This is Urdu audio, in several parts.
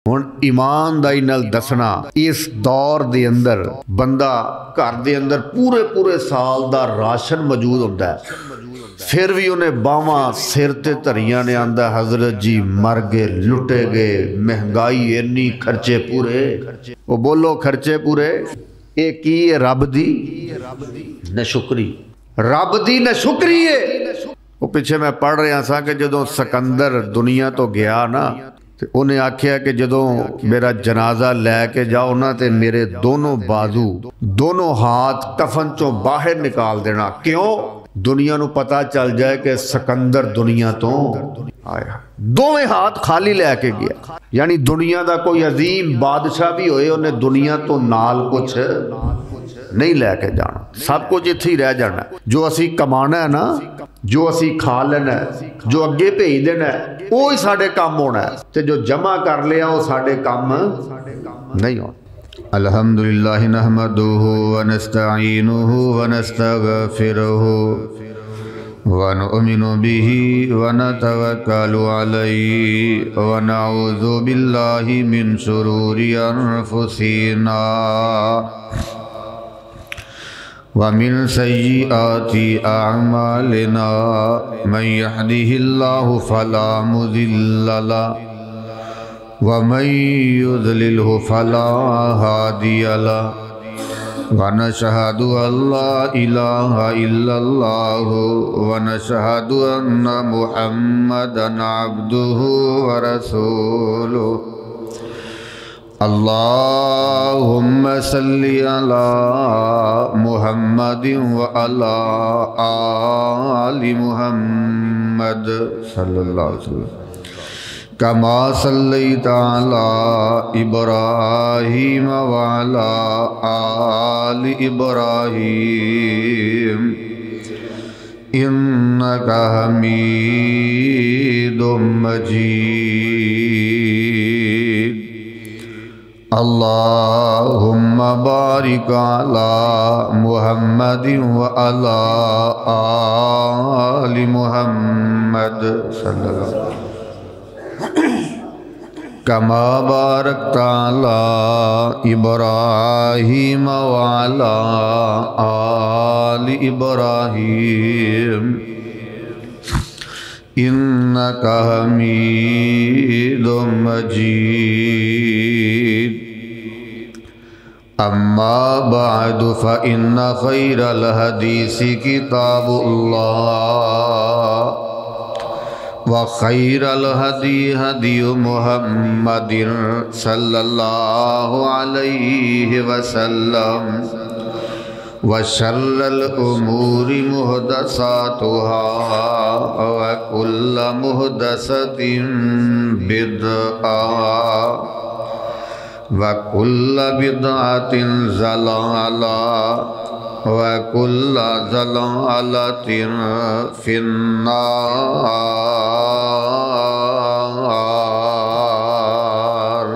ہن ایمانداری نال دسنا اس دور دے اندر بندہ گھر دے اندر پورے پورے سال دا راشن موجود ہوندا ہے، پھر بھی انہیں باواں سر تے دھریاں نے آندا حضرت جی مر گئے، لٹے گئے، مہنگائی انی، خرچے پورے۔ وہ بولو خرچے پورے، اے کی ہے؟ رب دی ناشکری، رب دی ناشکری ہے۔ وہ پیچھے میں پڑھ رہا سا کہ جدوں سکندر دنیا تو گیا نا تے انہیں آکھیا کہ جدوں میرا جنازہ لے کے جاؤ نا تے میرے دونوں بازو دونوں ہاتھ کفن چوں باہر نکال دینا۔ کیوں؟ دنیا نو پتہ چل جائے کہ سکندر دنیا تو آیا۔ دوویں ہاتھ خالی لے کے گیا، یعنی دنیا دا کوئی عظیم بادشاہ بھی ہوئے انہیں دنیا تو نال کچھ نہیں لے کے جانا، سب کچھ اتھی رہ جانا۔ جو اسی کمانا ہے نا، جو اسی کھا لینا ہے، جو اگے بھیج دینا ہے، وہی ساڈے کام ہونا ہے، تے جو جمع کر لیا وہ ساڈے کام نہیں ہونا۔ الحمدللہ نحمدہ ونستعینہ ونستغفرہ ونؤمن بہ ونتوکل علیہ ونعوذ باللہ من شرور انفسنا ومن سیئات اعمالنا من يهده الله فلا مضل له ومن يضلله فلا هادي له ونشهد ان لا اله الا الله ونشهد ان محمدا عبده ورسوله اللهم صل على محمد وعلى آل محمد صلی اللہ علیہ وسلم كما صليت على إبراهيم وعلى آل إبراهيم إنك حميد مجيد اللهم بارك على محمد وعلى آل محمد صلی اللہ علیہ وسلم كما باركت على إبراهيم وعلى آل إبراهيم إنك حميد مجيد أما بعد فإن خير الحديث كتاب الله وخير الهدي هدي محمد صلى الله عليه وسلم وشر الأمور محدثاتها وكل محدثة بدعة وكل بدعة ضلالة وكل ضلالة في النار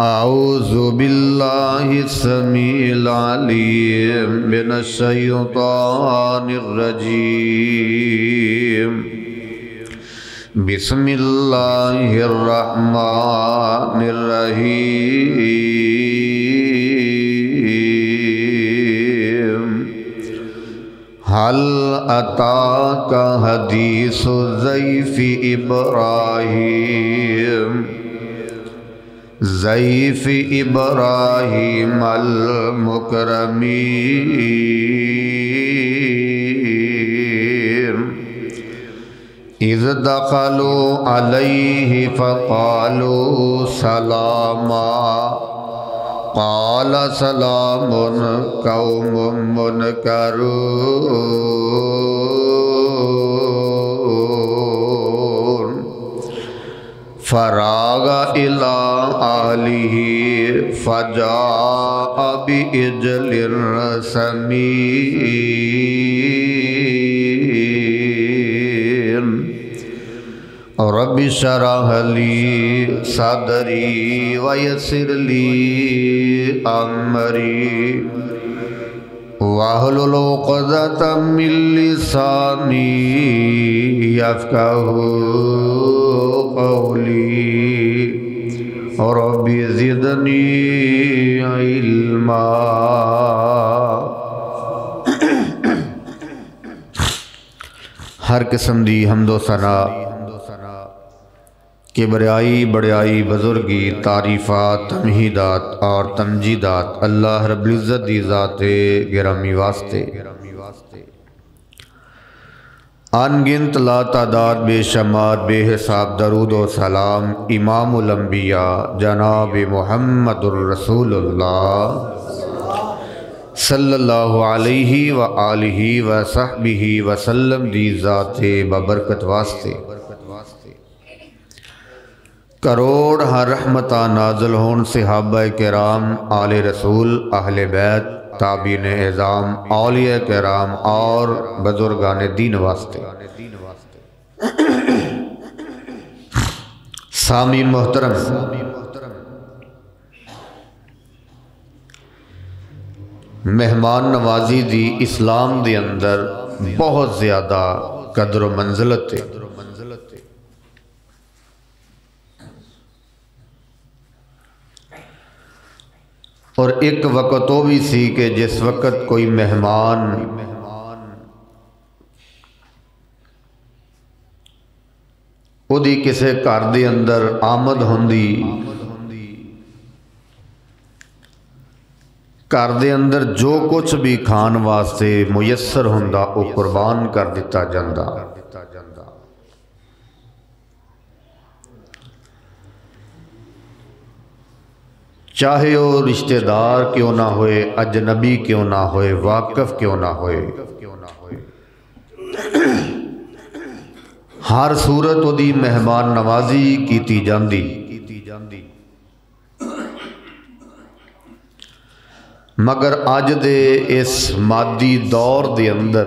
أعوذ بالله السميع العليم من الشيطان الرجيم بسم الله الرحمن الرحيم هل أتاك حديث ضيف إبراهيم ضيف إبراهيم المكرمين إذ دخلوا عليه فقالوا سلاما قال سلام قوم منكرون فراغ إلى أهله فجاء بعجل سمين رب اشرح لي صدري ويسر لي أمري واحلل عقدة من لساني يفقهوا قولي رب زدنی علما۔ ہر قسم دی حمد و ثنا، کبریائی بڑیائی بزرگی، تعریفات، تمہیدات اور تمجیدات اللہ رب العزت دی ذات گرامی واسطے، ان گنت لا تعداد بے شمار بے حساب درود و سلام امام الانبیاء جناب محمد الرسول اللہ صلی اللہ علیہ وآلہ وصحبہ وسلم دی ذات ببرکت واسطے، کروڑ ہر رحمتہ نازل ہون صحابہ کرام، آل رسول، اہل بیت، تابعین اعظام، اولیاء کرام اور بزرگان دین واسطے۔ سامعین محترم، مہمان نوازی دی اسلام دے اندر بہت زیادہ قدر و منزلت ہے۔ اور ایک وقت وہ بھی سی کہ جس وقت کوئی مہمان وہی کسے گھر دے اندر آمد ہوندی، گھر دے اندر جو کچھ بھی کھان واسطے میسر ہوندا وہ قربان کر دیتا جاندا۔ چاہے وہ رشتہ دار کیوں نہ ہوئے، اجنبی کیوں نہ ہوئے، واقف کیوں نہ ہوئے، ہر صورت وہ دی مہمان نوازی کیتی جاندی۔ مگر اج دے اس مادی دور دے اندر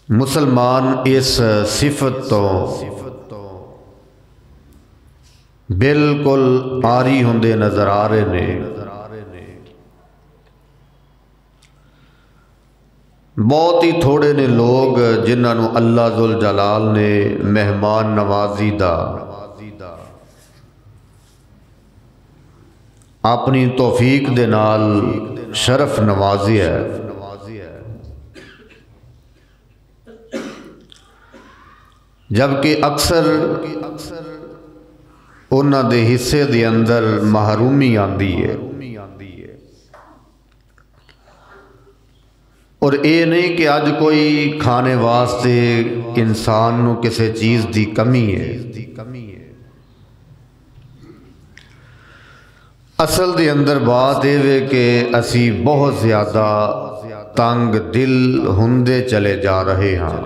مسلمان اس صفت تو بالکل عاری ہوندے نظر آ رہے نے۔ بہت ہی تھوڑے نے لوگ جنہاں نو اللہ ذوالجلال نے مہمان نوازی دا اپنی توفیق دے نال شرف نوازی ہے۔ جبکہ اکثر انہاں دے حصے دے اندر محرومی آندی ہے، اور اے نہیں کہ اج کوئی کھانے واسطے انسان نو کسے چیز دی کمی ہے۔ اصل دے اندر بات اے کہ اسی بہت زیادہ تنگ دل ہوندے چلے جا رہے ہاں۔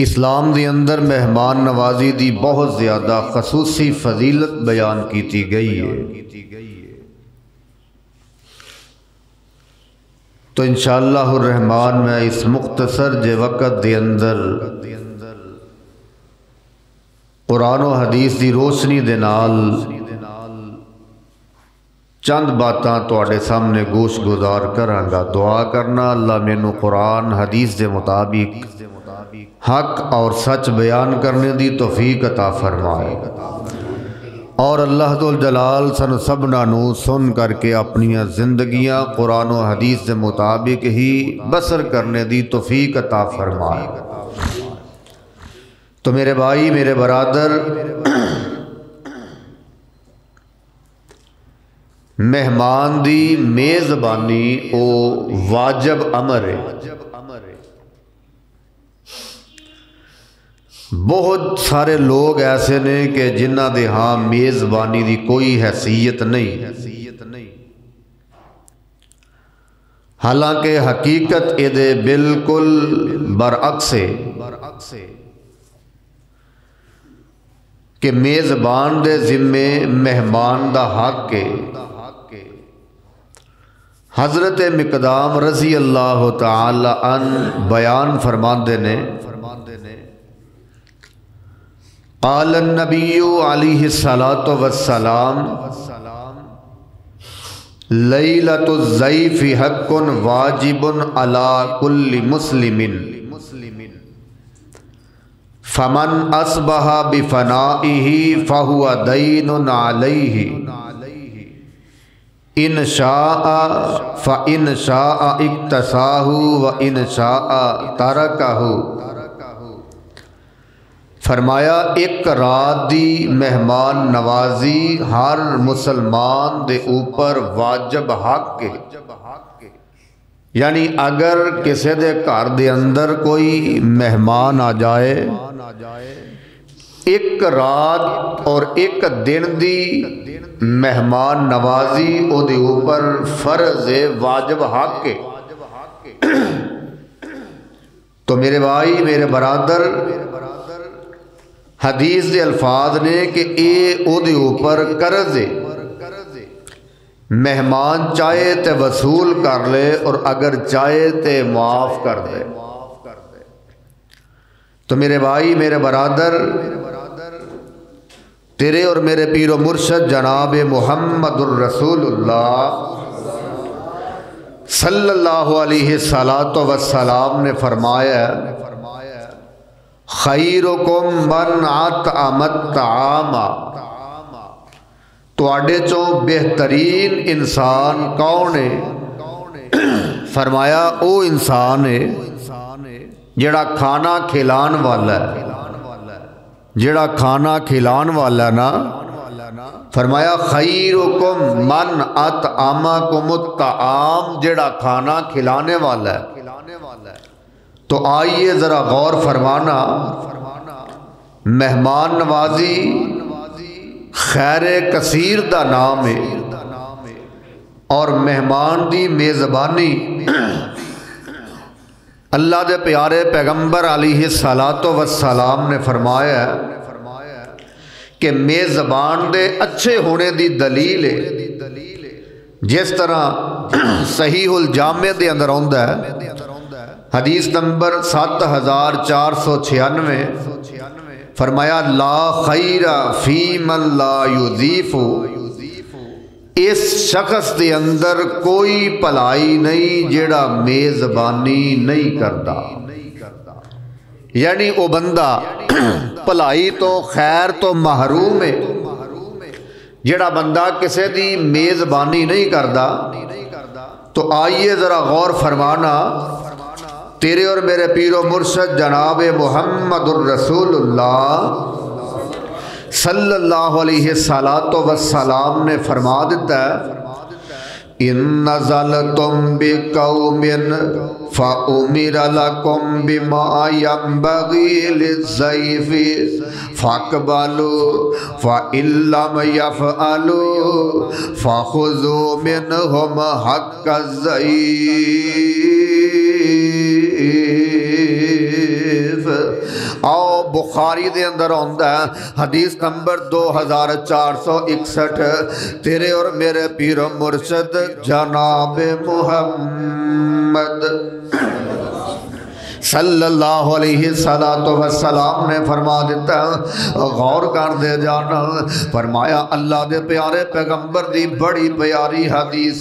اسلام دے اندر مہمان نوازی دی بہت زیادہ خصوصی فضیلت بیان کیتی گئی ہے، تو انشاءاللہ الرحمن میں اس مختصر جے وقت دے اندر قرآن و حدیث دی روشنی دے نال چند باتاں تواڈے سامنے گوش گزار کراں گا۔ دعا کرنا اللہ مینوں قرآن حدیث دے مطابق حق اور سچ بیان کرنے دی توفیق عطا فرمائے، اور اللہ ذوالجلال سن سبنا نو سن کر کے اپنی زندگیاں قرآن و حدیث دے مطابق ہی بسر کرنے دی توفیق عطا فرمائے۔ تو میرے بھائی، میرے برادر، مہمان دی میزبانی او واجب امر ہے۔ بہت سارے لوگ ایسے نے کہ جنہ دے ہاں میزبانی دی کوئی حیثیت نہیں، حالانکہ حقیقت اے دے بالکل برعکس ہے کہ میزبان دے ذمے مہمان دا حق ہے۔ حضرت مقدام رضی اللہ تعالی عنہ بیان فرماندے نے، قال النبی علیہ الصلاۃ والسلام لیلۃ الضیف حق واجب علی کل مسلم فمن اصبح بفنائه فهو دین علیہ ان شاء فإن شاء اکتساہ وإن شاء ترکہ۔ فرمایا ایک رات دی مہمان نوازی ہر مسلمان دے اوپر واجب حق ہے، یعنی اگر کسی دے گھر دے اندر کوئی مہمان آ جائے، ایک رات اور ایک دن دی مہمان نوازی او دے اوپر فرض ہے، واجب حق ہے۔ تو میرے بھائی میرے برادر، حدیث دے الفاظ نے کہ اے او دے اوپر قرض ہے، مہمان چاہے تے وصول کر لے اور اگر چاہے تے معاف کر دے۔ تو میرے بھائی میرے برادر، تیرے اور میرے پیر و مرشد جناب محمد الرسول اللہ صلی اللہ علیہ وسلم نے فرمایا، خیرکم من اطعم الطعام، تواڈے چوں بہترین انسان کون ہے؟ فرمایا او انسان ہے جڑا کھانا کھلان والا ہے، جڑا کھانا کھلان والا نا۔ فرمایا خیرکم من اطعمکم الطعام، جڑا کھانا کھلانے والا ہے۔ تو آئیے ذرا غور فرمانا، مہمان نوازی خیر کثیر دا نام ہے، اور مہمان دی میزبانی اللہ دے پیارے پیغمبر علیہ السلام نے فرمایا کہ میزبان دے اچھے ہونے دی دلیل ہے، جس طرح صحیح الجامع دے اندر آندا ہے، حدیث نمبر 7496، فرمایا لا خیر فی من لا یضیف، اس شخص دے اندر کوئی بھلائی نہیں جیڑا میزبانی نہیں کرتا، یعنی وہ بندہ بھلائی تو خیر تو محروم ہے جیڑا بندہ کسے دی میزبانی نہیں کرتا۔ تو آئیے ذرا غور فرمانا، تیرے اور میرے پیر و مرشد جناب محمد الرسول اللہ صلی اللہ علیہ وسلم نے فرما دیتا ہے، ان نزلتم بقوم فأمر لكم بما ينبغي للضيف فاقبلوا فإن لم يفعلوا فخذوا منهم حق الضيف۔ آؤ بخاری دے اندر آندا ہے، حدیث نمبر 2461، تیرے اور میرے پیر و مرشد جناب محمد صلی اللہ علیہ وسلم نے فرما دیتا، غور کر دے جانا، فرمایا اللہ دے پیارے پیغمبر دی بڑی پیاری حدیث،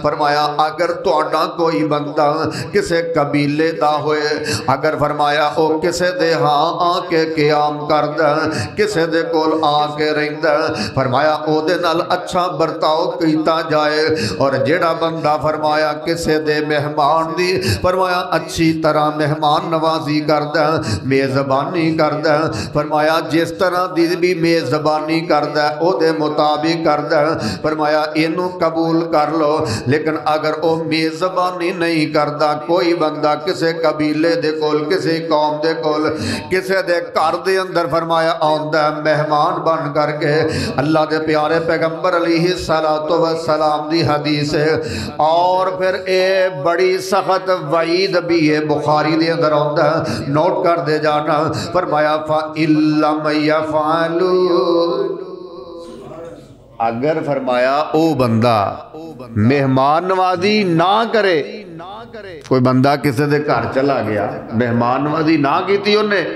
فرمایا اگر تہاڈا کوئی بندہ کسے قبیلے دا ہوئے، اگر فرمایا او کسے دے ہاں آ کے قیام کردا، کسے دے کول آ کے رہندا، فرمایا او دے نال اچھا برتاؤ کیتا جائے، اور جیڑا بندہ فرمایا کسے دے مہمان دی فرمایا اچھی طرح مہمان نوازی کردہ، میزبانی کردہ، فرمایا جس طرح دی بھی میزبانی کردہ او دے مطابق کردہ، فرمایا انہوں قبول کر لو۔ لیکن اگر او میزبانی نہیں کردہ، کوئی بندہ کسے قبیلے دے کول، کسے قوم دے کول، کسے دے گھر دے اندر فرمایا آندہ مہمان بن کر کے، اللہ دے پیارے پیغمبر علیہ السلام دی حدیث ہے، اور پھر اے بڑی سخت وعید بھی ہے، بخاری دے اندر آندا ہے، نوٹ کر دے جانا، فرمایا فَإِن لَّمْ يَفْعَلُوا، اگر فرمایا او بندہ مہمان نوازی نہ کرے، کوئی بندہ کسی دے گھر چلا گیا، مہمان نوازی نہ کیتی انہیں،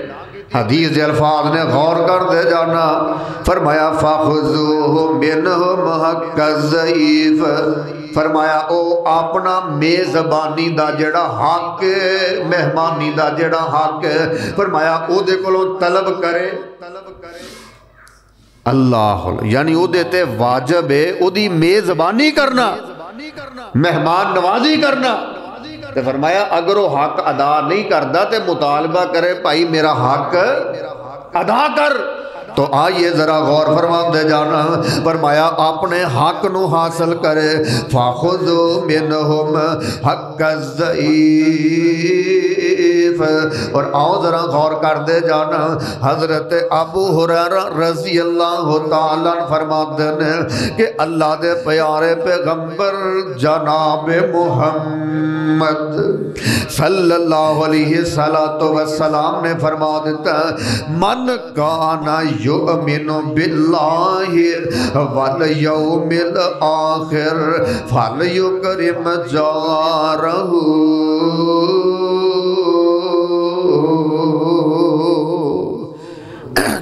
حدیث دے الفاظ نے غور کر دے جانا، فرمایا فَخُذُوهُ مِنْهُمْ حَقَّ الضَّعِيفِ، فرمایا او اپنا میزبانی دا جڑا حق مہمانی دا جڑا حق فرمایا او دے کولوں طلب کرے اللہ یعنی او دیتے واجب ہے او دی میزبانی کرنا مہمان نوازی کرنا تو فرمایا اگر وہ حق ادا نہیں کرتا تو مطالبہ کرے بھائی میرا حق ادا کر تو آئیے ذرا غور فرما دے جانا فرمایا اپنے حق نو حاصل کرے فَخُذُوا مِنْهُمْ حَقَّ الضَّعِيفِ اور آؤ ذرا غور کر دے جانا حضرت ابو ہریرہ رضی اللہ تعالیٰ فرماتے ہیں کہ اللہ دے پیارے پیغمبر جناب محمد صلی اللہ علیہ وسلم نے فرما دیتا من کانا یؤمن باللہ والیوم الآخر فلیکرم جارہ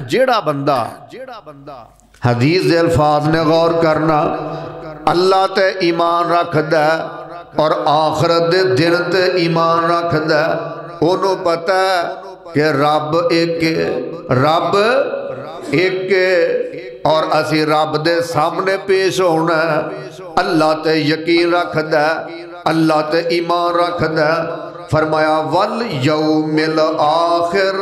جیڑا بندہ حدیث دے الفاظ نے غور کرنا اللہ تے ایمان رکھ دے اور آخرت دے دن تے ایمان رکھ دے انہوں پتہ ہے کہ رب ایک اور اسی رب دے سامنے پیش ہونا ہے اللہ تے یقین رکھ دے اللہ تے ایمان رکھ دے فرمایا والیوم الآخر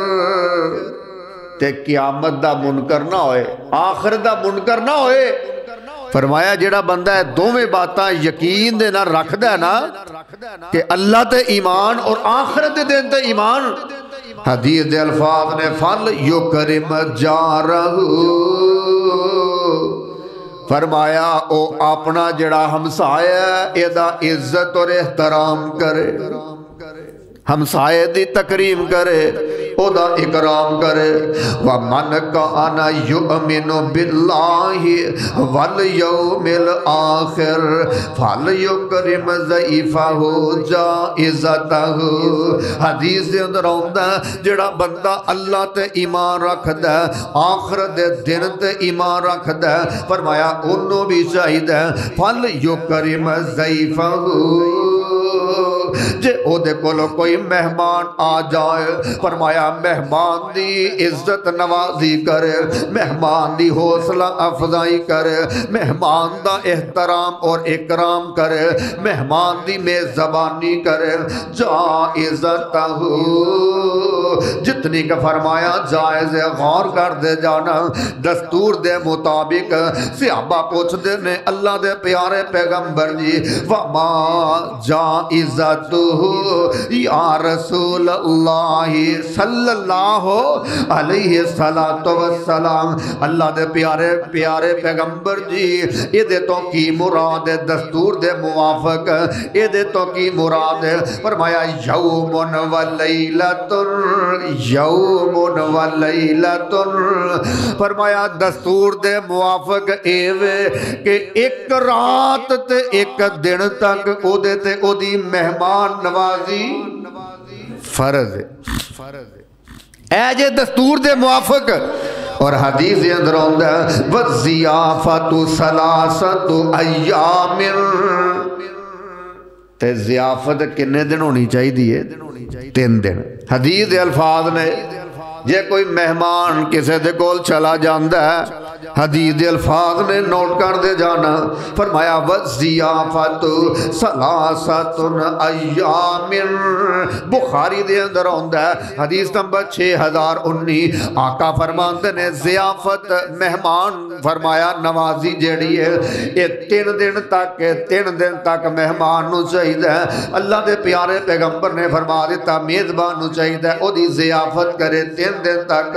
تے قیامت دا منکر نہ ہوئے آخرت دا منکر نہ ہوئے فرمایا جڑا بندہ ہے دوویں باتاں یقین دے نہ رکھ دے نا کہ اللہ تے ایمان اور آخرت دے دن تے ایمان حدیث دے الفاظ نے فل یکرم جارہ فرمایا او اپنا جڑا ہمسایہ ایدہ عزت اور احترام کرے ہمسائے دی تکریم کرے او دا اکرام کرے وَمَنْ كَانَ يُؤْمِنُ بِاللَّهِ وَالْيَوْمِ الْآخِرِ فَلْيُكْرِمْ ضَيْفَهُ جَائِزَتَهُ حدیث دے اندر آؤندا جڑا بندہ اللہ تے ایمان رکھ دے آخرت دے دن تے ایمان رکھ دے فرمایا انہوں بھی چاہیے فَلْيُكْرِمْ ضَيْفَهُ جے او دے کولو کوئی مہمان آ جائے فرمایا مہمان دی عزت نوازی کرے مہمان دی حوصلہ افزائی کرے مہمان دا احترام اور اکرام کرے مہمان دی میزبانی کرے جائزتہ جتنی کا فرمایا جائز غور کر دے جانا دستور دے مطابق صحابہ پوچھ دے نے اللہ دے پیارے پیغمبر جی وما جائزتہ یا رسول اللہ صلی اللہ علیہ وسلم اللہ دے پیارے پیارے پیغمبر جی یہ دے تو کی مراد دستور دے موافق یہ دے تو کی مراد فرمایا یوم و لیلۃ فرمایا دستور دے موافق ایوے کہ ایک رات تے ایک دن تک او دے تے او دی مہمان نوازی فرض ہے اے جے دستور دے موافق اور حدیث دے اندر آندا ہے وَالضِّيَافَةُ ثَلَاثَةُ أَيَّامٍ تے ضیافت کنے دن ہونی چاہیے 3 دن حدیث دے الفاظ نے جے کوئی مہمان کسے دے کول چلا جاندا ہے حدیث دے الفاظ نے نوٹ کر دے جانا فرمایا وَالضِّيَافَةُ ثَلَاثَةٌ أَيَّامٍ بخاری دے اندر آندا ہے حدیث نمبر 6019 آقا فرماتے نے ضیافت مہمان فرمایا نوازی جیڑی ہے یہ 3 دن تک مہمان نو چاہیے اللہ دے پیارے پیغمبر نے فرما دیتا میزبان نو چاہیے او دی ضیافت کرے 3 دن تک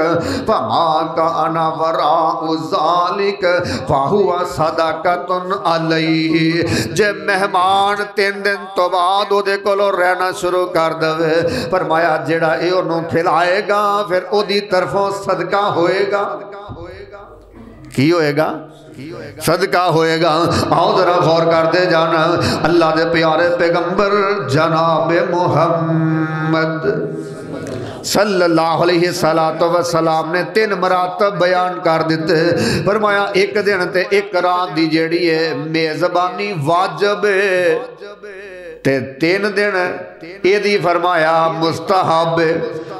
فَمَا كَانَ وَرَاءُ ذَلِكَ فَهُوَ صَدَقَةٌ عَلَيْهِ جے مہمان 3 دن تو بعد او دے کولو رہنا شروع کر دے فرمایا جڑا اے انہوں کھلائے گا پھر او دی طرفوں صدقہ ہوئے گا کی ہوئے گا صدقہ ہوئے گا آؤ ذرا غور کر دے جانا اللہ دے پیارے پیغمبر جناب محمد صلی اللہ علیہ وسلم نے 3 مراتب بیان کر دیتے. فرمایا ایک دن تے ایک رات دی جیڑی ہے میزبانی واجب ہے تے 3 دن ایدی فرمایا مستحب.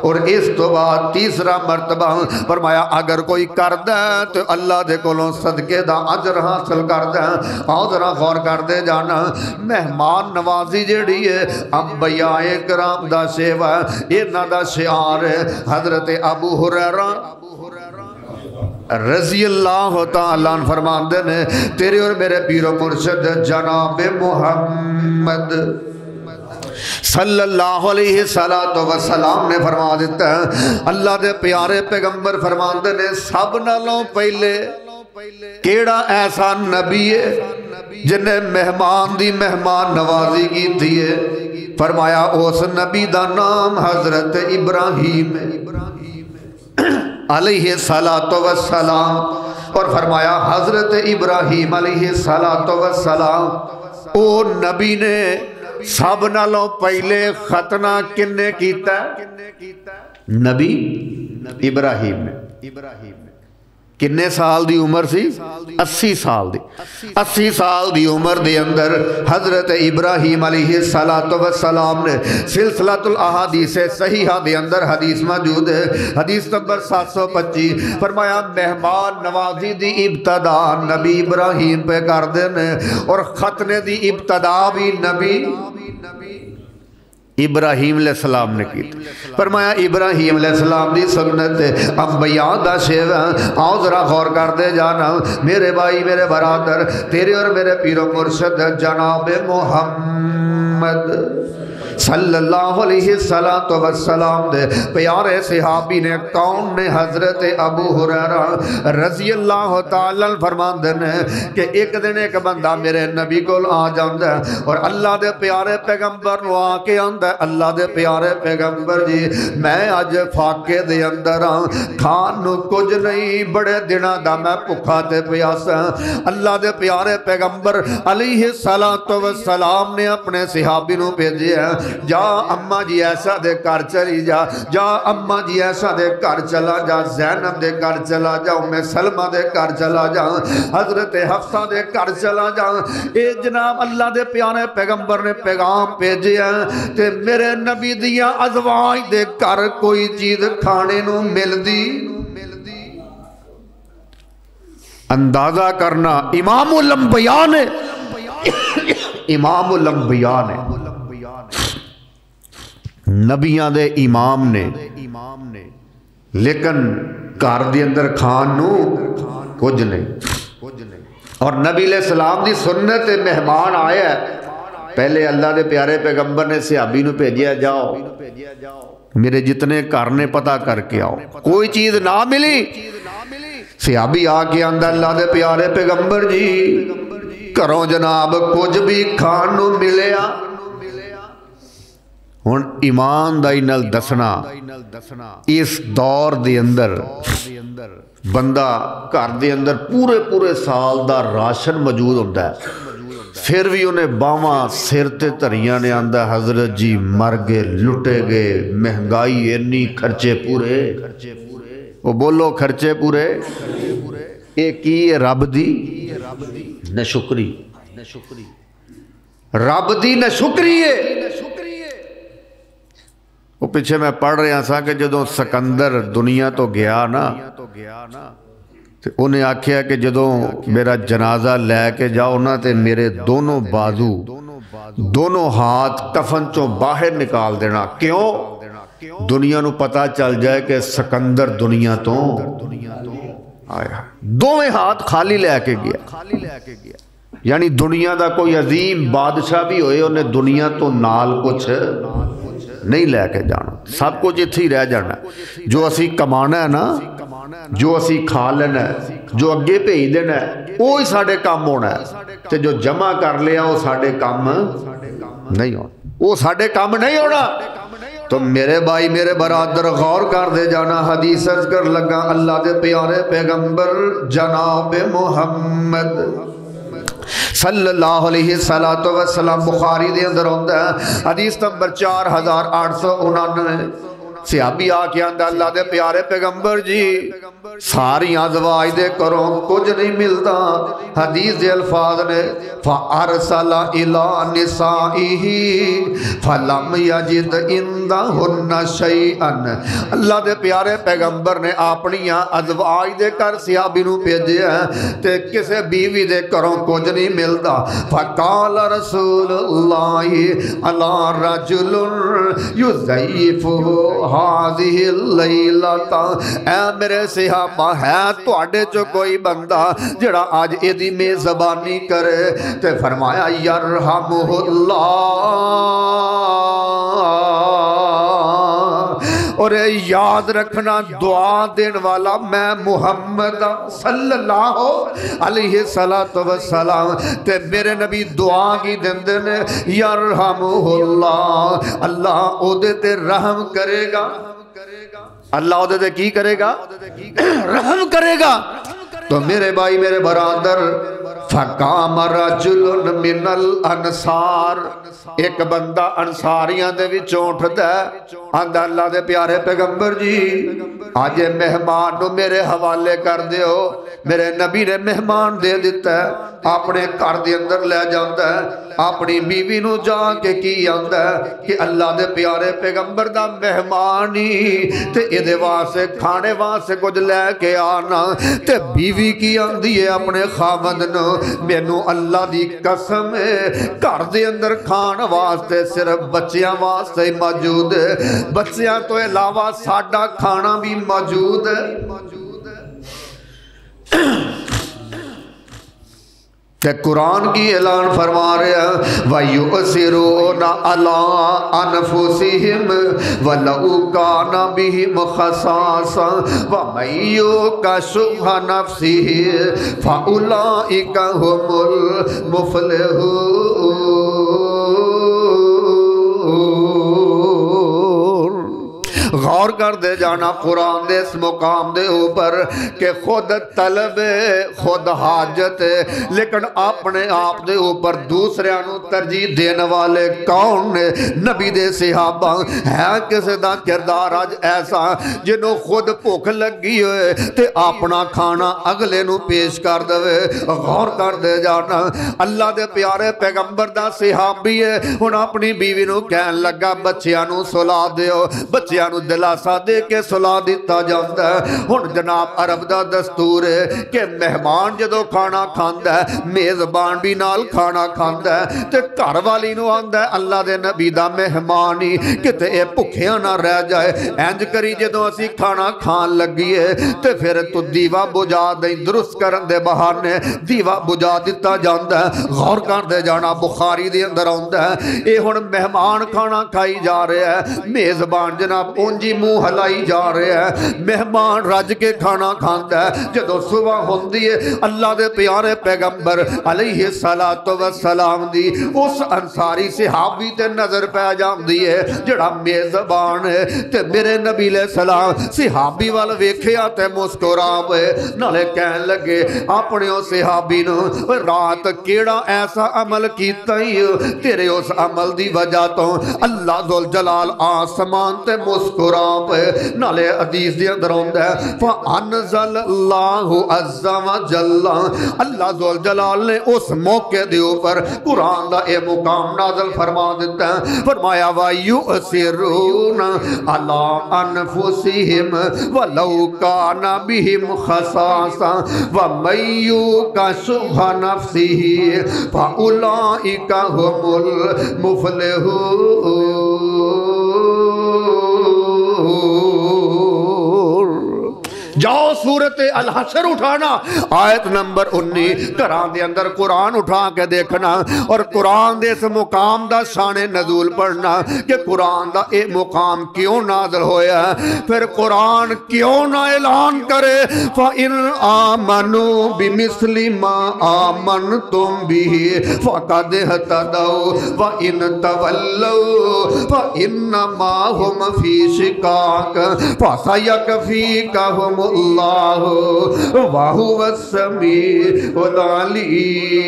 اور اس تو بعد تیسرا مرتبہ فرمایا اگر کوئی کردہ تو اللہ دے کولوں صدقے دا اجر حاصل کردہ. آؤ ذرا غور کر دے جانا مہمان نوازی جیڑی ہے انبیاء کرام دا شیوا انہاں دا شعار ہے. حضرت ابو ہریرہ رضی اللہ تعالیٰ عنہ فرماندے نے تیرے اور میرے پیر و مرشد جناب محمد صلی اللہ علیہ وسلم نے فرما دیتا ہے اللہ دے پیارے پیغمبر فرماندے نے سب نالوں پہلے کیڑا ایسا نبی ہے جنہیں مہمان دی مہمان نوازی کی تھی ہے. فرمایا اس نبی دا نام حضرت ابراہیم علیہ السلام. اور فرمایا حضرت ابراہیم علیہ السلام او نبی نے سب نالوں پہلے ختنہ کنے کیتا ہے؟ نبی ابراہیم نے. کنے سال دی عمر سی 80 سال دی 80 سال دی عمر دے اندر حضرت ابراہیم علیہ السلام نے سلسلۃ الاحادیث صحیحہ دے اندر حدیث موجود ہے حدیث نمبر 725. فرمایا مہمان نوازی دی ابتدا نبی ابراہیم پہ کر دینے اور ختنے دی ابتدا بھی نبی ابراہیم علیہ السلام نے کی. فرمایا ابراہیم علیہ السلام دی سنت انبیاء دا شیوا. آؤ ذرا غور کر دے جانا میرے بھائی میرے برادر تیرے اور میرے پیر و مرشد جناب محمد صلی اللہ علیہ وسلم دے پیارے صحابی نے کون نے حضرت ابو ہریرہ رضی اللہ تعالیٰ فرماندے نے کہ ایک دن ایک بندہ میرے نبی کو آ جاندہ ہے اور اللہ دے پیارے پیغمبر نو آ کے آندہ ہے اللہ دے پیارے پیغمبر جی میں آج فاقے دے اندر کھان نو کچھ نہیں بڑے دنہ دا میں پکھا تے پیاسا. اللہ دے پیارے پیغمبر علیہ السلام نے اپنے صحابی نو بھیجے ہیں جا اماں جی ایسا دے کر چلی جا جا اماں جی ایسا دے کر چلا جا زینب دے کر چلا جا ام سلمہ دے کر چلا جا حضرت حفصہ دے کر چلا جا. اے جناب اللہ دے پیارے پیغمبر نے پیغام بھیجے ہیں تے میرے نبی دیاں ازواج دے کر کوئی چیز کھانے نو مل دی. اندازہ کرنا امام الانبیاء نے امام الانبیاء نے نبیاں دے امام نے لیکن گھر دے اندر کھان نو کچھ نہیں. اور نبی علیہ السلام دی سنت مہمان آیا ہے پہلے اللہ دے پیارے پیغمبر نے صحابی نو بھیجیا جاؤ میرے جتنے گھر نے پتہ کر کے آؤ کوئی چیز نہ ملی. صحابی آ کے اندر اللہ دے پیارے پیغمبر جی کرو جناب کچھ بھی کھان نو ملیا. ہن ایمان دائی نال دسنا اس دور دے اندر بندہ گھر دے اندر پورے سال دا راشن موجود ہوتا ہے پھر بھی انہیں باواں سر تے دھریاں نے آندا حضرت جی مر گئے لٹے گئے مہنگائی اتنی خرچے پورے. وہ بولو خرچے پورے اے کی رب دی نشکری رب دی نشکری ہے. وہ پیچھے میں پڑھ رہا سا کہ جدوں سکندر دنیا تو گیا نا تو انہیں آکھیا کہ جدوں میرا جنازہ لے کے جاؤ نا تے میرے دونوں بازو دونوں ہاتھ کفن چوں باہر نکال دینا. کیوں؟ دنیا نو پتہ چل جائے کہ سکندر دنیا تو آیا. دوویں ہاتھ خالی لے کے گیا یعنی دنیا دا کوئی عظیم بادشاہ بھی ہوئے انہیں دنیا تو نال کچھ نہیں لے کے جانا. سب کچھ اتھی رہ جانا. جو اسی کمانا ہے نا جو اسی کھا لینا ہے جو اگے بھیج دینا ہے وہی ساڑھے کام ہونا ہے تے جو جمع کر لیا وہ ساڑھے کام نہیں ہونا وہ ساڑھے کام نہیں ہونا. تو میرے بھائی میرے برادر غور کر دے جانا حدیث کر لگا اللہ دے پیارے پیغمبر جناب محمد صلی اللہ علیہ وسلم بخاری دے اندر ہوتا ہے حدیث نمبر 4899 صحابی آ کے آندا اللہ دے پیارے پیغمبر جی ساری ازواج دے کروں کچھ نہیں ملتا. حدیث دے الفاظ نے فَأَرْسَلَ إِلَىٰ نِسَائِهِ فَلَمْ يَجِدْ عِنْدَهُنَّ شَيْئًا. اللہ دے پیارے پیغمبر نے اپنی ازواج دے کر صحابی نو بھیجیا تے کسے بیوی دے کروں کچھ نہیں ملتا. فَقَالَ رَسُولُ اللَّهِ عَلَىٰ رَجُلٌ يُضَيِّفُهُ هَٰذِهِ اللَّيْلَةَ. اے میرے صحابہ ہے تواڈے چ کوئی بندہ جڑا آج ایدی میزبانی کرے تے فرمایا یرحمہ اللہ. اور یاد رکھنا دعا دین والا میں محمد صلی اللہ علیہ السلام تے میرے نبی دعا کی دندے نے یرحمہ اللہ. اللہ او دے تے رحم کرے گا. اللہ او دے تے کی کرے گا؟ رحم کرے گا. تو میرے بھائی میرے برادر فقام رجل من الانصار ایک بندہ انصاریاں دے وچ اٹھدا ہے آندا اللہ دے پیارے پیغمبر جی آج مہمان نو میرے حوالے کر دیو. میرے نبی نے مہمان دے دیتا ہے اپنے گھر دے اندر لے جاندا ہے اپنی بیوی نو جا کے کی آندا ہے کہ اللہ دے پیارے پیغمبر دا مہمان ہی تے اے دے واسطے کھانے واسطے کچھ لے کے آنا. تے بیوی کی آندی ہے اپنے خاوند نو مینوں اللہ دی قسم ہے گھر دے اندر کھان واسطے صرف بچیاں واسطے ہی موجود ہے. بچیاں تو علاوہ ساڈا کھانا بھی موجود ہے. کہ قرآن کی اعلان فرما رہے ہیں وَيُؤْثِرُونَ عَلَىٰ أَنفُسِهِمْ وَلَوْ كَانَ بِهِمْ خَصَاصَةٌ وَمَن يُوقَ شُحَّ نَفْسِهِ فَأُولَٰئِكَ هُمُ الْمُفْلِحُونَ. غور کر دے جانا قرآن دے اس مقام دے اوپر کہ خود طلب خود حاجت لیکن اپنے آپ دے اوپر دوسرے انو ترجیح دینے والے کون نے؟ نبی دے صحابہ. ہے کسی دا کردار آج ایسا جنہوں خود بھوک لگی ہوئے تے اپنا کھانا اگلے نو پیش کر دے. غور کر دے جانا اللہ دے پیارے پیغمبر دا صحابی ہے ہن اپنی بیوی نو کہن لگا بچیاں نو سلا دیو. بچیاں نو دلاسا دے کے سلا دیتا جاندا ہے. ہن جناب عرب دا دستور ہے کہ مہمان جدو کھانا کھاندا ہے میزبان بھی نال کھانا کھاندا ہے تے گھر والی نو آندا ہے اللہ دے نبی دا مہمان ہی کتے اے بھکھیاں نہ رہ جائے. انج کری جدو اسی کھانا کھان لگیے تے پھر تو دیوا بجھا دیں درست کرن دے بہانے دیوا بجھا دیتا جاندا ہے. غور کر دے جانا بخاری دے اندر آندا ہے اے ہن مہمان کھانا کھائی جا رہے ہیں میزبان جناب اونجی منہ ہلائی جا رہے ہیں مہمان رج کے کھانا کھاندا ہے. جدو صبح ہوندی ہے اللہ دے پیارے پیغمبر علیہ السلام دی اس انصاری صحابی تے نظر پہ جاندی ہے جڑا میزبان ہے تے میرے نبی علیہ السلام صحابی وال ویکھیا تے مسکرا ہوئے نالے کہن لگے اپنے او صحابی نو رات کیڑا ایسا عمل کیتا ہی تیرے اس عمل دی وجہ تو اللہ ذوالجلال آسمان تے مسکرا پہ نالے حدیث دی اندر ہوندا ہے فَأَنزَلَ اللَّهُ عَزَّ وَجَلَّ. اللہ ذوالجلال نے اس موقع دے اوپر قرآن دا اے مقام نازل فرما دیتا ہے. فرمایا وَيُؤْثِرُونَ عَلَىٰ أَنفُسِهِمْ وَلَوْ كَانَ بِهِمْ خَصَاصَةٌ وَمَن يُوقَ شُحَّ نَفْسِهِ فَأُولَٰئِكَ هُمُ الْمُفْلِحُونَ. جاؤ سورت الحشر اٹھانا آیت نمبر 19 قرآن دے اندر قرآن اٹھا کے دیکھنا اور قرآن دے اس مقام دا شان نزول پڑھنا کہ قرآن دا اے مقام کیوں نازل ہویا ہے. پھر قرآن کیوں نہ اعلان کرے فَإِنْ آمَنُوا بِمِثْلِ مَا آمَنْتُمْ بِهِ فَقَدْ اهْتَدَوْا وَإِنْ تَوَلَّوْا فَإِنَّمَا هُمْ فِي شِقَاقٍ فَسَيَكْفِيكَهُمُ اللہ وَهُوَ السَّمِيعُ الْعَلِيمُ.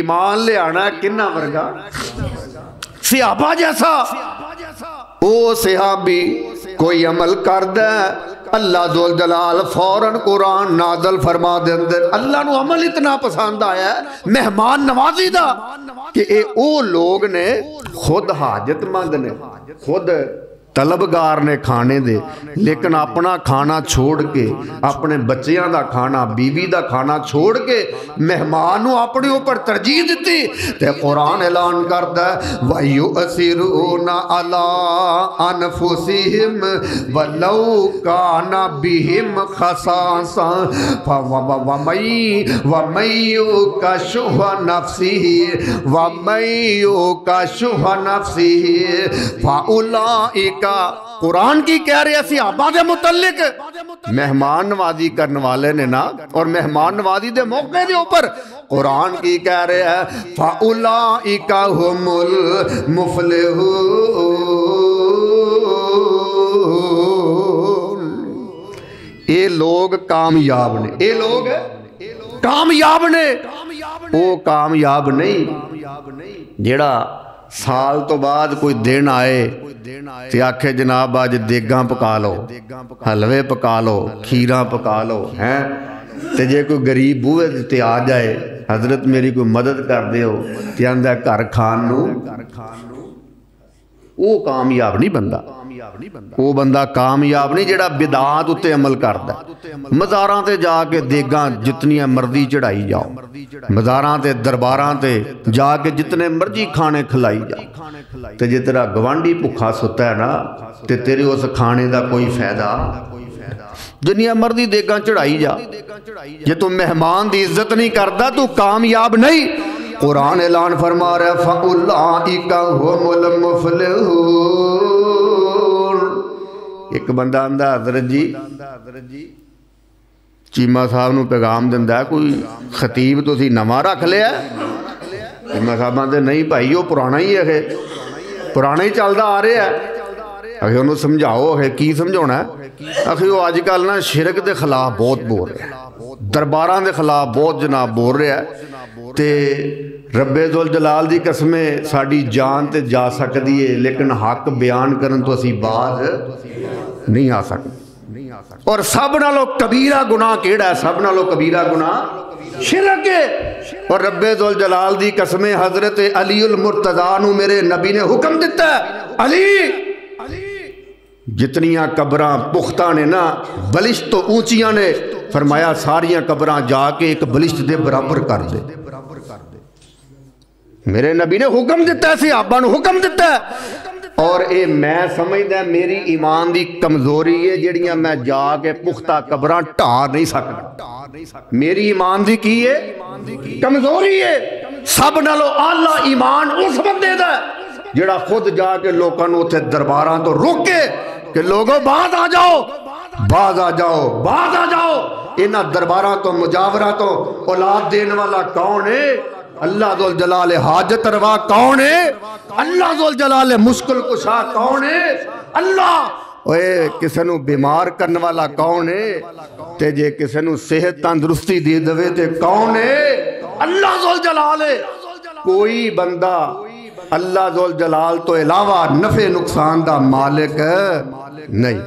ایمان لے آنا کنہ ورگا صحابہ جیسا او صحابی کوئی عمل کرد ہے اللہ ذوال جلال فوراً قرآن نازل فرما دے اندر اللہ نو عمل اتنا پسند آیا ہے مہمان نوازی دا کہ اے او لوگ نے خود حاجت مند نے خود طلبگار نے کھانے دے لیکن اپنا کھانا چھوڑ کے اپنے بچیاں دا کھانا بیوی دا کھانا چھوڑ کے مہمانوں اپنے اوپر ترجیح دیتی تے قرآن اعلان کرتا ہے وَيُؤْثِرُونَ عَلَىٰ أَنفُسِهِمْ وَلَوْ كَانَ بِهِمْ خَصَاصَةٌ وَمَن يُوقَ شُحَّ نَفْسِهِ فَأُولَٰئِكَ قرآن کی کہہ رہے ہیں صحابہ دے متعلق مہمان نوازی کرنے والے نے نا اور مہمان نوازی دے موقع دے اوپر قرآن کی کہہ رہے ہیں فَأُولَئِكَ هُمُ الْمُفْلِحُونَ اے لوگ کامیاب نے اے لوگ کامیاب نے او کامیاب نہیں جیڑا سال تو بعد کوئی دن آئے تے آکھے جناب آج دیگاں پکا لو حلوے پکا لو کھیراں پکا لو ہیں تے جے کوئی غریب بوئے تے آ جائے حضرت میری کوئی مدد کر دے ہو تے آندہ ہے گھر کھان نو وہ کامیاب نہیں بندہ وہ بندہ کامیاب نہیں جڑا بدعات اتے عمل کردا مزاراں تے جا کے دیگاں جتنی مرضی چڑھائی جاؤ مزاراں تے درباراں تے جا کے جتنے مرضی کھانے کھلائی جاؤ تے جے تیرا گوانڈی بھکھا ستا ہے نا تے تیرے اس کھانے دا کوئی فائدہ دنیا مرضی دیگاں چڑھائی جا جے تو مہمان دی عزت نہیں کردا تو کامیاب نہیں قرآن اعلان فرما رہا ہے فَأُولَئِكَ هُمُ الْمُفْلِحُونَ ایک بندہ آندہ حضرت جی چیمہ صاحب نو پیغام دندہ ہے کوئی خطیب تو سی نواں رکھ لیا ہے چیمہ صاحب آندے نہیں بھائی وہ پرانا ہی ہے پرانا ہی چلدا آ رہے ہے اگر انہوں سمجھاؤ ہے کی سمجھونا ہے اگر وہ آج کل نا شرک دے خلاف بہت بول رہے ہیں درباران دے خلاف بہت جناب بول رہے ہیں تے رب ذوال جلال دی قسمیں ساڑی جان تے جا سکتی ہے لیکن حق بیان کرن تو اسی باز نہیں آ سکتے اور سب نالو کبیرہ گناہ کیڑا ہے سب نالو کبیرہ گناہ شرک ہے اور رب ذوال جلال دی قسمیں حضرت علی المرتضیٰ نو میرے نبی نے حکم دیتا ہے علی جتنیاں قبراں پختہ نے نا بلشت تو اونچیاں نے فرمایا ساریاں قبراں جا کے ایک بلشت دے برابر کر دے میرے نبی نے حکم دیتا ہے صحابہ نے حکم دیتا ہے اور اے میں سمجھدا میری ایمان دی کمزوری ہے جڑیاں میں جا کے پختہ قبراں ٹھا نہیں سکتا میری ایمان دی کی ہے کمزوری ہے سب نالو اعلیٰ ایمان اس بندے دا جڑا خود جا کے لوکاں نوں تے درباراں تو روکے کہ لوگوں باز آ جاؤ باز آ جاؤ باز آ جاؤ انہاں درباراں تو مجاورہ تو اولاد دین والا کون ہے اللہ ذوال جلال حاجت روا کون ہے اللہ ذوال جلال مشکل کشا کون ہے اللہ اوے کسے نو بیمار کرنے والا کون ہے تے جے کسے نو صحت تندرستی دے دوے تے کون ہے اللہ ذوال جلال ہے کوئی بندہ اللہ ذوال جلال تو علاوہ نفع نقصان دا مالک نہیں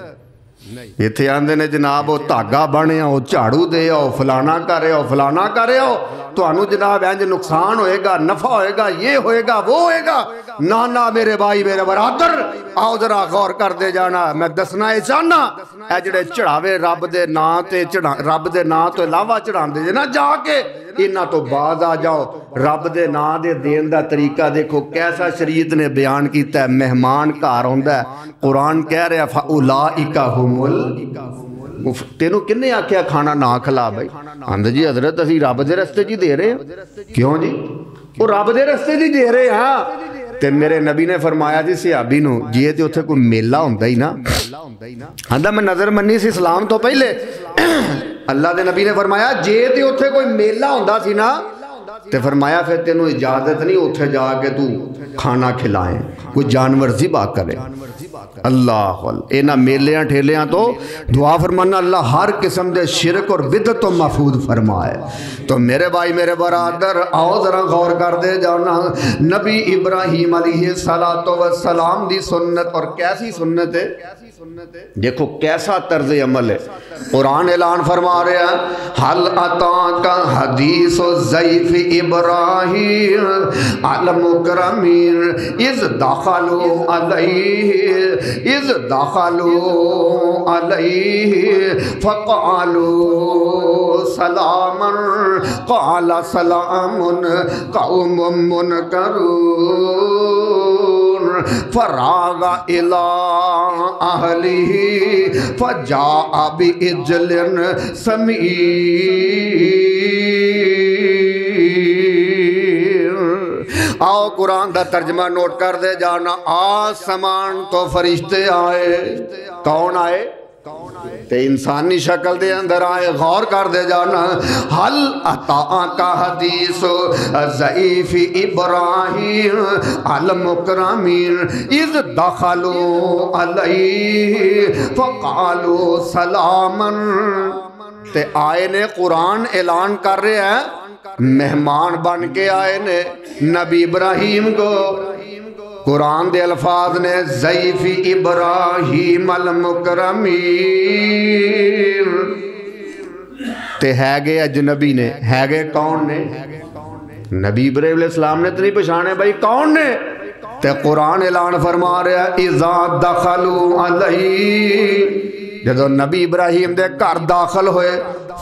یہ تھے آندے نے جناب وہ تاگا بنے ہو جھاڑو دے ہو فلانا کرے ہو فلانا کرے ہو تو انو جناب اینج نقصان ہوئے گا نفع ہوئے گا یہ ہوئے گا وہ ہوئے گا نانا میرے بھائی میرے برادر آؤ ذرا غور کر دے جانا میں دسنا ہے چاہنا اے جڑے چڑھاوے رب دے نا تو علاوہ چڑھان دے جنا جا کے انہاں تو بعد آ جاؤ رب دے نا دے دین دا طریقہ دیکھو کیسا شریعت نے بیان کیتا ہے مہمان گھر ہوندا ہے قرآن کہہ رہا فَأُولَئِكَ هُمُ تینوں کنے آکھیا کھانا نہ کھلا بھائی آندھا جی حضرت اسی رب دے رستے جی دے رہے ہیں کیوں جی وہ رب دے رستے جی دے رہے ہیں تے میرے نبی نے فرمایا جی صحابی نو جیے تے اتھے کوئی میلہ ہوندہ ہی نا آندھا میں نظر منی سی اسلام تو پہلے اللہ دے نبی نے فرمایا جے تے اتھے کوئی میلہ ہوندہ سی نا تے فرمایا پھر تینوں اجازت نہیں اتھے جا کے تو کھانا کھلائیں کوئی جانور ذبح کرے اللہ اینا میلیاں ٹھیلیاں تو دعا فرمانا اللہ ہر قسم دے شرک اور بدعت تو محفوظ فرمائے۔ تو میرے بھائی میرے برادر آؤ ذرا غور کر دے جانا، نبی ابراہیم علیہ السلام دی سنت، اور کیسی سنت ہے دیکھو کیسا طرز عمل ہے۔ قرآن اعلان فرما رہے ہیں حل اتاک حدیث ضیف ابراہیم المکرمین اذ دخلوا علیہ فقالوا سلاما قال سلام قوم منکرون فراغ الى اہلہ فجاء بعجل سمین۔ آؤ قرآن دا ترجمہ نوٹ کر دے جانا، آسمان تو فرشتے آئے، کون آئے؟ تے انسانی شکل دے اندر آئے، غور کر دے جانا، حل اتاک حدیث ضعیف ابراہیم المکرمین اذ دخلوا علیہ فقالوا سلاما۔ تے آئے نے قرآن اعلان کر رہے ہیں مہمان بن کے آئے نے نبی ابراہیم کو، قرآن دے الفاظ نے ضیف ابراہیم المکرمین، تے ہے گئے اجنبی نے، ہے گئے کون نے؟ نبی ابراہیم علیہ السلام نے تو نہیں پہچانے بھائی کون نے؟ تے قرآن اعلان فرما رہا ہے اذا دخلوا علیہ، جدو نبی ابراہیم دے گھر داخل ہوئے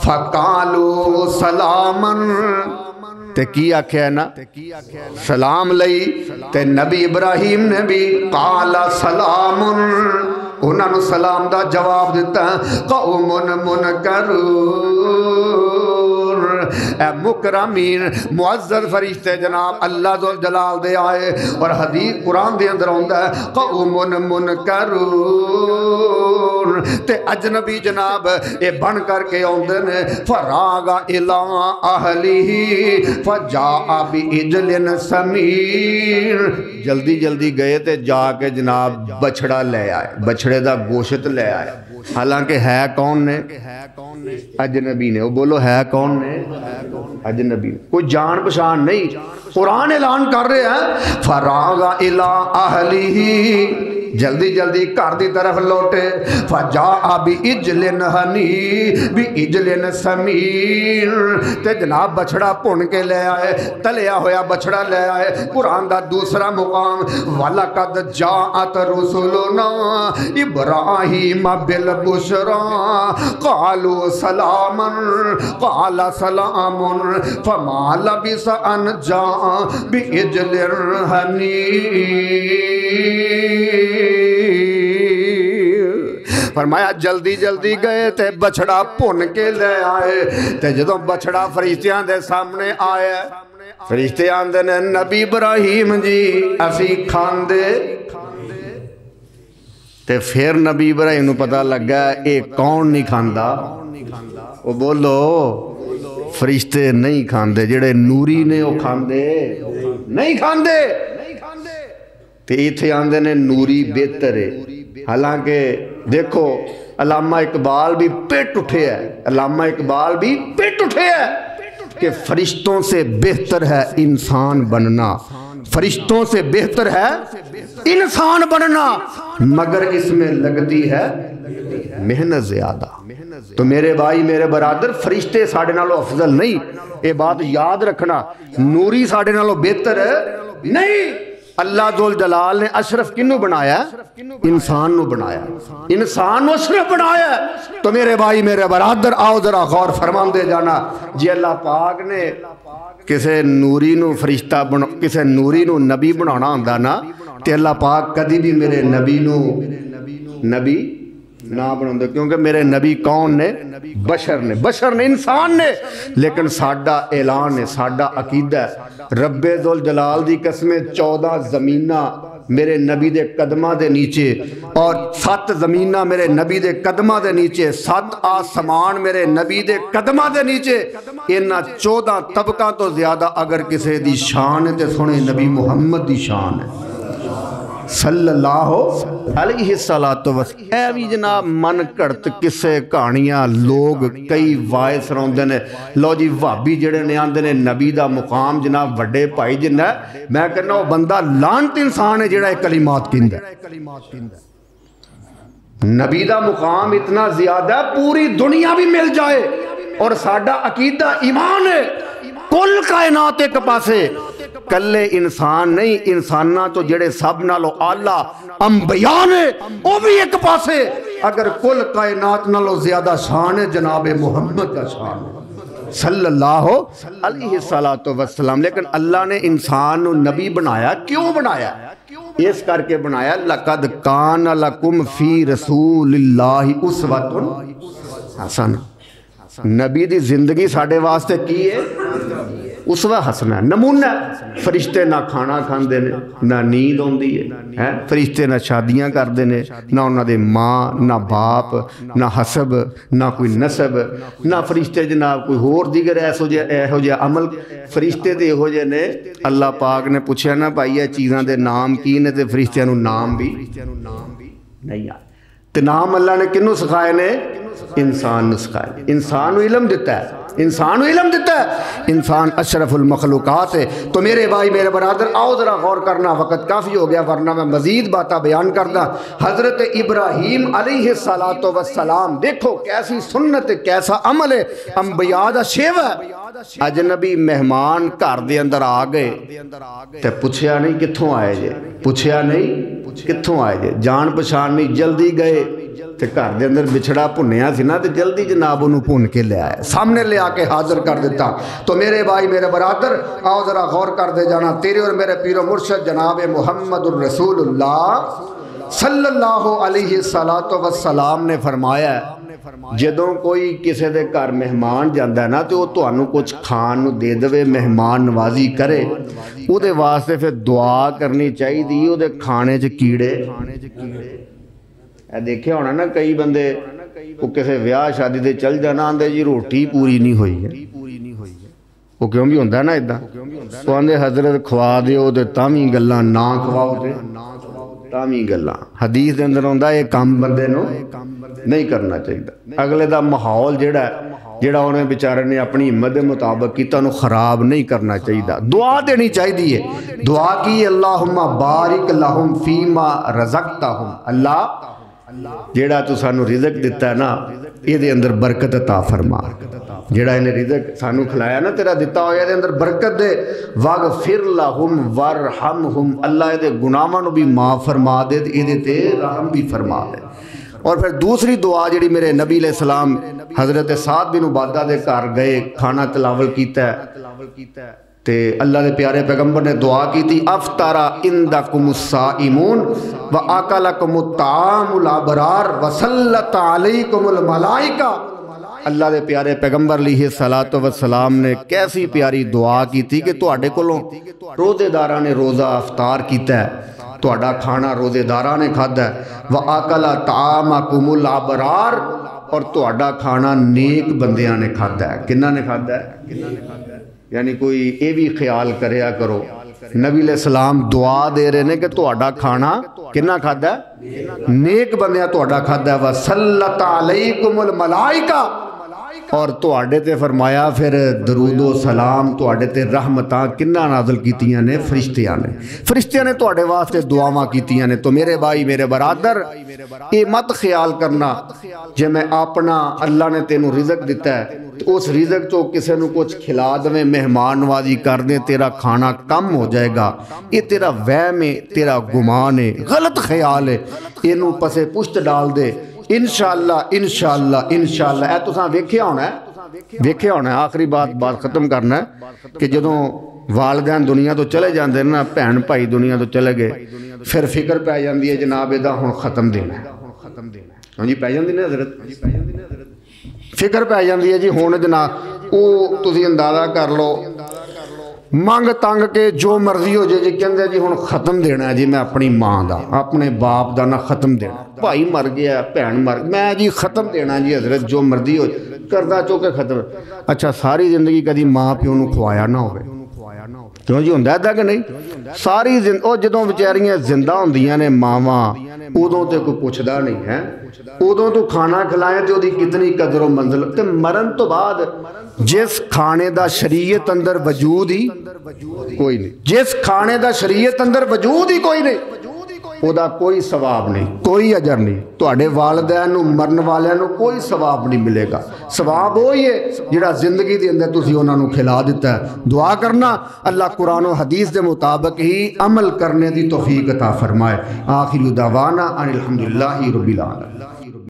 فقالوا سلاما، تے کی آکھیا نا سلام لئی، تے نبی ابراہیم نے بھی قال سلام، انہوں نے سلام دا جواب دیتا قوم منکرون۔ اے مکرمین معزز فرشتے جناب اللہ ذو جلال دے آئے، اور حدیث قرآن دے اندر ہوندہ ہے قوم منکرون، تے اجنبی جناب اے بن کر کے ہوندے نے فراغ الی اہلہ فجاء بعجل سمین، جلدی جلدی گئے تے جا کے جناب بچڑا لے آئے، بچڑے دا گوشت لے آئے، حالانکہ ہے کون نے؟ اجنبی نے۔ وہ بولو ہے کون نے؟ اجنبی، کوئی جان پہچان نہیں۔ قرآن اعلان کر رہے ہیں فراغ الی اہلہ، جلدی جلدی گھر دی طرف لوٹے، فجاء بعجل حنیذ بعجل سمین، تے جناب بچڑا بھن کے لے آئے، تلیا ہویا بچڑا لے آئے۔ قرآن دا دوسرا مقام وَلَقَدْ جَاءَتْ رُسُلُنَا إِبْرَاهِيمَ بِالْبُشْرَىٰ قَالُوا سَلَامًا قَالَ سَلَامٌ فَمَا لَبِثَ أَنْ جَاءَ بِعِجْلٍ حَنِيذٍ۔ فرمایا جلدی جلدی گئے تے بچڑا بھن کے لے آئے، تے جدوں بچڑا فرشتیاں دے سامنے آیا، فرشتے آندے نے نبی ابراہیم جی اسی کھاندے، تے پھر نبی ابراہیم نو پتہ لگا اے کون نہیں کھاندا؟ وہ بولو فرشتے نہیں کھاندے، جڑے نوری نے وہ کھاندے نہیں کھاندے، تے ایتھے آندے نے نوری بہتر ہے۔ حالانکہ دیکھو علامہ اقبال بھی پیٹ اٹھے ہے، علامہ اقبال بھی پیٹ اٹھے ہے کہ فرشتوں سے بہتر ہے انسان بننا، فرشتوں سے بہتر ہے انسان بننا، مگر اس میں لگتی ہے محنت زیادہ۔ تو میرے بھائی میرے برادر فرشتے ساڑھے نالوں افضل نہیں، یہ بات یاد رکھنا، نوری ساڑھے نالوں بہتر ہے نہیں۔ اللہ ذو جلال نے اشرف کنو بنایا؟ انسان نو بنایا، انسان نو اشرف بنایا۔ تو میرے بھائی میرے برادر آؤ ذرا غور فرمان دے جانا، جی اللہ پاک نے کسے نوری نو فرشتہ کسے نوری نو نبی بنانا ہوندا نا، تے اللہ پاک کدی بھی میرے نبی نو نبی نہ بناؤں، کیونکہ میرے نبی کون نے؟ بشر نے انسان نے۔ لیکن ساڈا اعلان ہے، ساڈا عقیدہ ہے، رب ذوال جلال دی قسمیں 14 زمینہ میرے نبی دے قدمہ دے نیچے، اور 7 زمینہ میرے نبی دے قدمہ دے نیچے، 7 آسمان میرے نبی دے قدمہ دے نیچے، انہا 14 طبقہ تو زیادہ اگر کسے دی شان ہے تے سنے نبی محمد دی شان ہے۔ صلی اللہ علیہ وسلم۔ اے بھی جناب من گھڑت قصے کہانیاں لوگ کئی وائے سناؤندے نے، لو جی وہابی جڑے نے آندے نے نبی دا مقام جناب وڈے بھائی جنہ ہے، میں کہنا وہ بندہ لعنت انسان ہے جڑا کلمات کہندا ہے۔ نبی دا مقام اتنا زیادہ ہے پوری دنیا بھی مل جائے اور ساڈا عقیدہ ایمان ہے، کل کائنات ایک پاسے، کلے انسان نہیں، انسانہ تو جڑے سب نالو اعلیٰ انبیاء نے وہ بھی ایک پاسے، اگر کل کائنات نالو زیادہ شان ہے جناب محمد کا شان ہے صلی اللہ علیہ وسلم۔ لیکن اللہ نے انسان نبی بنایا، کیوں بنایا؟ اس کر کے بنایا لَقَدْ كَانَ لَكُمْ فِي رَسُولِ اللَّهِ أُسْوَةٌ حَسَنَةٌ۔ نبی دی زندگی ساڑھے واسطے کی ہے اسوہ حسنہ، نمونہ۔ فرشتے نہ کھانا کھاندے نے، نہ نیند ہوندی ہے، فرشتے نہ شادیاں کردے نے، نہ انہاں دے ماں، نہ باپ، نہ حسب، نہ کوئی نسب، نہ فرشتے جناب کوئی ہور دیگر ایسو جے عمل۔ فرشتے دے ہو جے نے، اللہ پاک نے پوچھا نا بھائی یہ چیزاں دے نام کی نے، تے فرشتے نو نام بھی نہیں آئے۔ تے نام اللہ نے کنوں سکھائے نے؟ انسان نے سکھائے۔ انسان نو علم دیتا ہے، انسان علم دیتا ہے، انسان اشرف المخلوقات ہے۔ تو میرے بھائی میرے برادر آؤ ذرا غور کرنا، وقت کافی ہو گیا ورنہ میں مزید باتیں بیان کردا۔ حضرت ابراہیم علیہ السلام دیکھو کیسی سنت، کیسا عمل ہے، انبیاء دا شیوا ہے۔ اجنبی مہمان گھر دے اندر آ گئے تے پوچھیا نہیں کتھوں آئے جے، پوچھیا نہیں کتھوں آئے جے، جان پہچان نہیں، جلدی گئے تے گھر دے اندر بچھڑا بھنیا سی نا تے جلدی جناب انہوں بھن کے لے آئے، سامنے لے آ کے حاضر کر دیتا۔ تو میرے بھائی میرے برادر آؤ ذرا غور کر دے جانا، تیرے اور میرے پیر و مرشد جناب محمد الرسول اللہ صلی اللہ علیہ وسلم نے فرمایا ہے جدوں کوئی کسے دے گھر مہمان جاندہ ہے نا تو وہ تانوں کچھ کھان نو دے دوے، مہمان نوازی کرے، او دے واسطے پھر دعا کرنی چاہیے دی، او دے کھانے چ کیڑے دیکھے ہونا نا کئی بندے وہ کسے ویاہ شادی دے چل جانا آندے جی روٹی پوری نہیں ہوئی ہے، وہ کیوں بھی ہوندہ ہے نا ادھا، وہ آندے حضرت کھوا دیو دے تامی گلاں نہ کھواؤ دے تامی گلاں۔ حدیث دے اندر ہوندہ ہے یہ کام بندے نو نہیں کرنا چاہیے، اگلے دا ماحول جیڑا انہیں بیچارے نے اپنی ہمت دے مطابق کیتا انہوں خراب نہیں کرنا چاہیے، دعا دینی چاہیے، دعا کی اللہم بارک لہم فیما رزقتہم، اللہ جیڑا تو سانو رزق دیتا ہے نا یہ دے اندر برکت عطا فرما، جیڑا انہیں رزق سانو کھلایا نا تیرا دیتا ہو یہ دے اندر برکت دے، وَغْفِرْ لَهُمْ وَارْحَمْهُمْ، اللہ یہ دے گناہاں بھی معاف فرما دے، یہ دے تے رحم بھی فرما دے۔ اور پھر دوسری دعا جڑی میرے نبی علیہ السلام حضرت سعد بن عبادہ دے کار گئے کھانا تلاول کیتا ہے تے اللہ دے پیارے پیغمبر نے دعا کی تھی افطر عندکم الصائمون واکلکم الطعام الابرار وسلط علیکم الملائکہ۔ اللہ دے پیارے پیغمبر علیہ السلام نے کیسی پیاری دعا کی تھی کہ تواڈے کولوں روزے داراں نے روزہ افطار کیتا ہے، تواڈا کھانا روزے داراں نے کھادا ہے، وَآكَلَ طَعَامَكُمُ الْأَبْرَارُ، اور تواڈا کھانا نیک بندیاں نے کھادا ہے۔ کنہاں نے کھادا ہے؟ یعنی کوئی یہ بھی خیال کریا کرو نبی علیہ السلام دعا دے رہے ہیں کہ تواڈا کھانا کنہاں کھادا ہے؟ نیک بندیاں تواڈا کھادا ہے، وَسَلَّطَ عَلَيْكُمُ الْمَلَائِكَةُ، اور تواڈے تے فرمایا پھر درود و سلام تواڈے تے رحمتاں کنہاں نازل کیتیاں نے؟ فرشتیاں نے، فرشتیاں نے تواڈے واسطے دعاواں کیتیاں نے۔ تو میرے بھائی میرے برادر یہ مت خیال کرنا جے میں اپنا اللہ نے تینوں رزق دیتا ہے تو اس رزق چو کسے نو کچھ کھلا دیں مہمان نوازی کر دیں تیرا کھانا کم ہو جائے گا، یہ تیرا وہم ہے، تیرا گمان ہے، غلط خیال ہے، اینوں پسے پشت ڈال دے۔ انشاءاللہ انشاءاللہ انشاءاللہ اے تساں ویکھیا ہونا ہے، آخری بات ختم کرنا ہے کہ جدوں والدین دنیا تو چلے جاندے نا، بہن بھائی دنیا تو چلے گئے، پھر فکر پہ جاندی ہے جناب ادا ہن ختم دینا ہے، ہاں جی پہ جاندی نے حضرت، فکر پہ جاندی ہے جی ہن جناب او تسی اندازہ کر لو منگ تنگ کے جو مرضی ہو جائے جی کہندے جی ہن ختم دینا ہے جی میں اپنی ماں دا اپنے باپ دا نہ ختم دینا، بھائی مر گیا بہن مر گیا میں جی ختم دینا جی حضرت جو مرضی ہو کردہ چوکے ختم۔ اچھا ساری زندگی کدی ماں پیو نو کھوایا نہ ہوئے، کیوں جی ہوندا ہے کہ نہیں؟ ساری جدوں بیچاریاں زندہ ہوندیاں نے ماواں ادوں تے کوئی پوچھدا نہیں ہے، ادوں تو کھانا کھلائیں تے اودی کتنی قدر و منزل، تے مرن تو بعد جس کھانے دا شریعت اندر وجود ہی کوئی نہیں، جس کھانے دا شریعت اندر وجود ہی کوئی نہیں، او دا کوئی ثواب نہیں، کوئی اجر نہیں، تواڈے والدین نو مرن والیاں نو کوئی ثواب نہیں ملے گا۔ ثواب وہی ہے جڑا زندگی دے اندر تسی انہاں نو کھلا دیتا ہے۔ دعا کرنا اللہ قرآن و حدیث دے مطابق ہی عمل کرنے دی توفیق عطا فرمائے۔ آخر دعوانا ان الحمدللہ رب العالمین۔